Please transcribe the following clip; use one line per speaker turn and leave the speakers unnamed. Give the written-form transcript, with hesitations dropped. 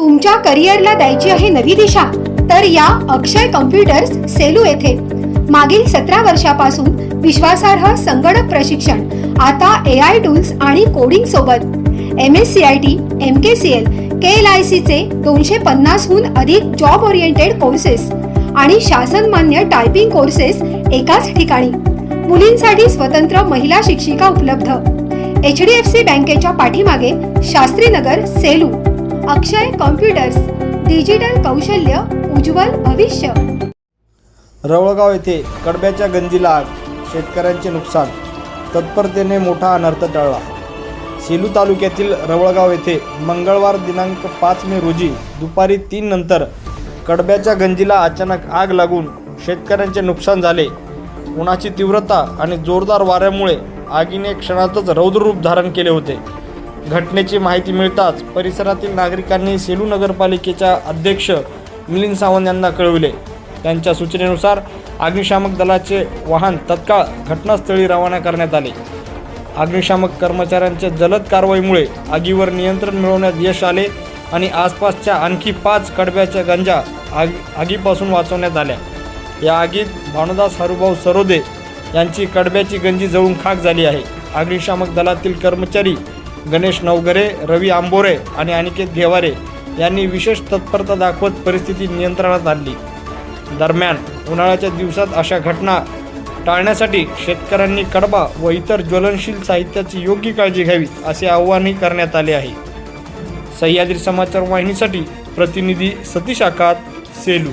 तुमच्या करिअरला द्यायची आहे नवी दिशा, तर या अक्षय कॉम्प्युटर्स सेलू येथे मागील 17 वर्षापासून विश्वासार्ह संगणक प्रशिक्षण, आता AI टूल्स आणि कोडिंग सोबत MSCIT, MKCL, KLIC चे 250हून अधिक जॉब ओरिएंटेड कोर्सेस आणि शासन मान्य टायपिंग कोर्सेस एकाच ठिकाणी. मुलींसाठी स्वतंत्र महिला शिक्षिका उपलब्ध. HDFC बँकेच्या पाठीमागे, शास्त्रीनगर, सेलू. अक्षय कॉम्प्युटर्स, डिजिटल कौशल्य, उज्ज्वल भविष्य.
रवळगाव येथे कडब्याच्या गंजीला आग, शेतकऱ्यांचे नुकसान. तत्परतेने मोठा अनर्थ टळला. सेलू तालुक्यातील रवळगाव येथे मंगळवार दिनांक 5 मे रोजी दुपारी 3 नंतर कडब्याच्या गंजीला अचानक आग लागून शेतकऱ्यांचे नुकसान झाले. उन्हाची तीव्रता आणि जोरदार वाऱ्यामुळे आगीने क्षणातच रौद्र रूप धारण केले होते. घटनेची माहिती मिळताच परिसरातील नागरिकांनी सेलू नगरपालिकेच्या अध्यक्ष मिलिंद सावंत यांना कळविले. त्यांच्या सूचनेनुसार अग्निशामक दलाचे वाहन तत्काळ घटनास्थळी रवाना करण्यात आले. अग्निशामक कर्मचाऱ्यांच्या जलद कारवाईमुळे आगीवर नियंत्रण मिळवण्यात यश आले आणि आसपासच्या आणखी 5 कडब्याच्या गंजा आगीपासून वाचवण्यात आल्या. या आगीत भानुदास हरुभाऊ सरोदे यांची कडब्याची गंजी जळून खाक झाली आहे. अग्निशामक दलातील कर्मचारी गणेश नवघरे, रवी आंबोरे आणि अनिकेत घेवारे यांनी विशेष तत्परता दाखवत परिस्थिती नियंत्रणात आणली. दरम्यान उन्हाळ्याच्या दिवसात अशा घटना टाळण्यासाठी शेतकऱ्यांनी कडबा व इतर ज्वलनशील साहित्याची योग्य काळजी घ्यावी असे आवाहनही करण्यात आले आहे. सह्याद्री समाचार वाहिनीसाठी प्रतिनिधी सतीश आकात, सेलू.